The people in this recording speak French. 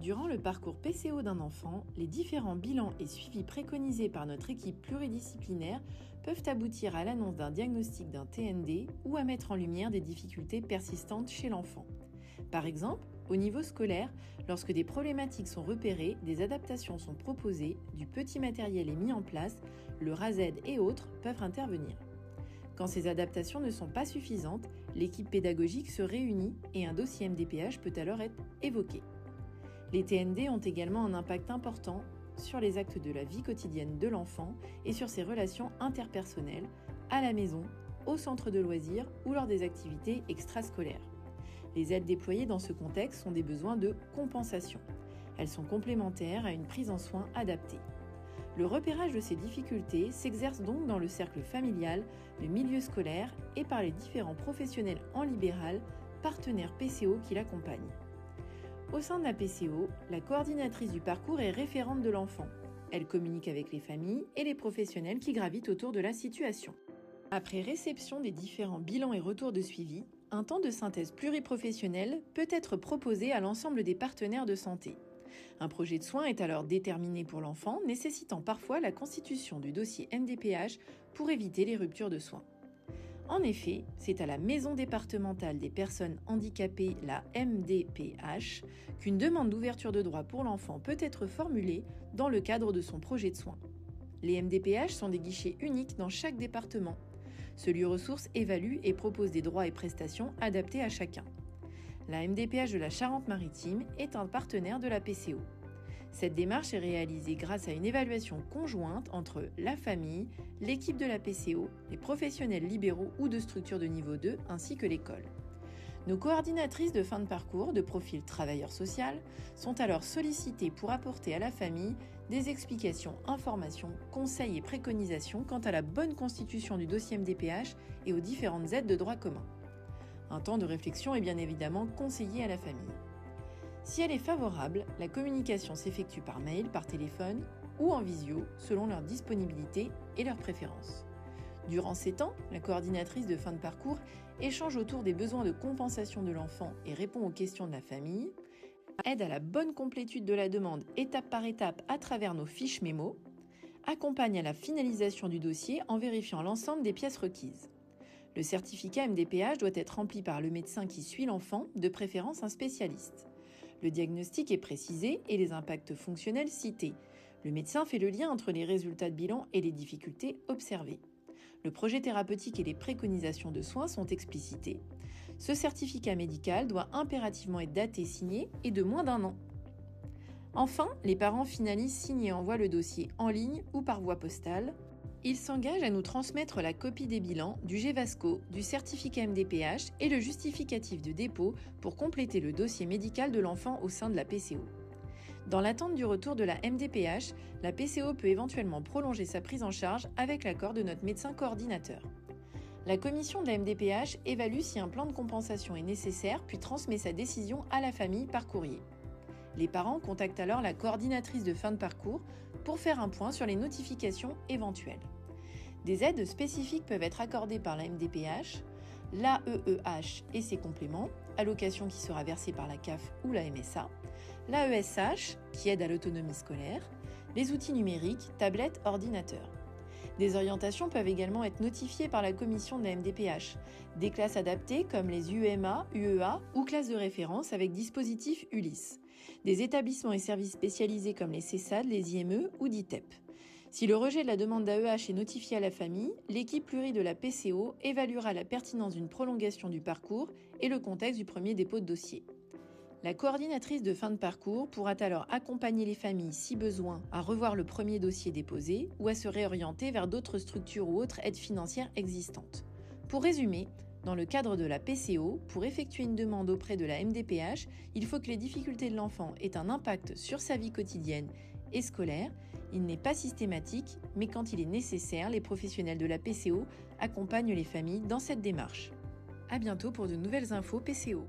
Durant le parcours PCO d'un enfant, les différents bilans et suivis préconisés par notre équipe pluridisciplinaire peuvent aboutir à l'annonce d'un diagnostic d'un TND ou à mettre en lumière des difficultés persistantes chez l'enfant. Par exemple, au niveau scolaire, lorsque des problématiques sont repérées, des adaptations sont proposées, du petit matériel est mis en place, le RASED et autres peuvent intervenir. Quand ces adaptations ne sont pas suffisantes, l'équipe pédagogique se réunit et un dossier MDPH peut alors être évoqué. Les TND ont également un impact important sur les actes de la vie quotidienne de l'enfant et sur ses relations interpersonnelles, à la maison, au centre de loisirs ou lors des activités extrascolaires. Les aides déployées dans ce contexte sont des besoins de compensation. Elles sont complémentaires à une prise en soin adaptée. Le repérage de ces difficultés s'exerce donc dans le cercle familial, le milieu scolaire et par les différents professionnels en libéral, partenaires PCO qui l'accompagnent. Au sein de la PCO, la coordinatrice du parcours est référente de l'enfant. Elle communique avec les familles et les professionnels qui gravitent autour de la situation. Après réception des différents bilans et retours de suivi, un temps de synthèse pluriprofessionnelle peut être proposé à l'ensemble des partenaires de santé. Un projet de soins est alors déterminé pour l'enfant, nécessitant parfois la constitution du dossier MDPH pour éviter les ruptures de soins. En effet, c'est à la Maison départementale des personnes handicapées, la MDPH, qu'une demande d'ouverture de droit pour l'enfant peut être formulée dans le cadre de son projet de soins. Les MDPH sont des guichets uniques dans chaque département. Ce lieu ressource évalue et propose des droits et prestations adaptés à chacun. La MDPH de la Charente-Maritime est un partenaire de la PCO. Cette démarche est réalisée grâce à une évaluation conjointe entre la famille, l'équipe de la PCO, les professionnels libéraux ou de structures de niveau 2 ainsi que l'école. Nos coordinatrices de fin de parcours de profil travailleur social sont alors sollicitées pour apporter à la famille des explications, informations, conseils et préconisations quant à la bonne constitution du dossier MDPH et aux différentes aides de droit commun. Un temps de réflexion est bien évidemment conseillé à la famille. Si elle est favorable, la communication s'effectue par mail, par téléphone ou en visio selon leur disponibilité et leurs préférences. Durant ces temps, la coordinatrice de fin de parcours échange autour des besoins de compensation de l'enfant et répond aux questions de la famille, aide à la bonne complétude de la demande étape par étape à travers nos fiches mémo, accompagne à la finalisation du dossier en vérifiant l'ensemble des pièces requises. Le certificat MDPH doit être rempli par le médecin qui suit l'enfant, de préférence un spécialiste. Le diagnostic est précisé et les impacts fonctionnels cités. Le médecin fait le lien entre les résultats de bilan et les difficultés observées. Le projet thérapeutique et les préconisations de soins sont explicités. Ce certificat médical doit impérativement être daté, signé et de moins d'1 an. Enfin, les parents finalisent, signent et envoient le dossier en ligne ou par voie postale. Ils s'engagent à nous transmettre la copie des bilans, du GEVASCO, du certificat MDPH et le justificatif de dépôt pour compléter le dossier médical de l'enfant au sein de la PCO. Dans l'attente du retour de la MDPH, la PCO peut éventuellement prolonger sa prise en charge avec l'accord de notre médecin coordinateur. La commission de la MDPH évalue si un plan de compensation est nécessaire puis transmet sa décision à la famille par courrier. Les parents contactent alors la coordinatrice de fin de parcours pour faire un point sur les notifications éventuelles. Des aides spécifiques peuvent être accordées par la MDPH, l'AEEH et ses compléments, allocation qui sera versée par la CAF ou la MSA, l'AESH qui aide à l'autonomie scolaire, les outils numériques, tablettes, ordinateurs. Des orientations peuvent également être notifiées par la commission de la MDPH, des classes adaptées comme les UEMA, UEA ou classes de référence avec dispositif ULIS, des établissements et services spécialisés comme les CESAD, les IME ou DITEP. Si le rejet de la demande d'AEH est notifié à la famille, l'équipe pluri de la PCO évaluera la pertinence d'une prolongation du parcours et le contexte du premier dépôt de dossier. La coordinatrice de fin de parcours pourra alors accompagner les familles, si besoin, à revoir le premier dossier déposé ou à se réorienter vers d'autres structures ou autres aides financières existantes. Pour résumer, dans le cadre de la PCO, pour effectuer une demande auprès de la MDPH, il faut que les difficultés de l'enfant aient un impact sur sa vie quotidienne et scolaire. Il n'est pas systématique, mais quand il est nécessaire, les professionnels de la PCO accompagnent les familles dans cette démarche. À bientôt pour de nouvelles infos PCO.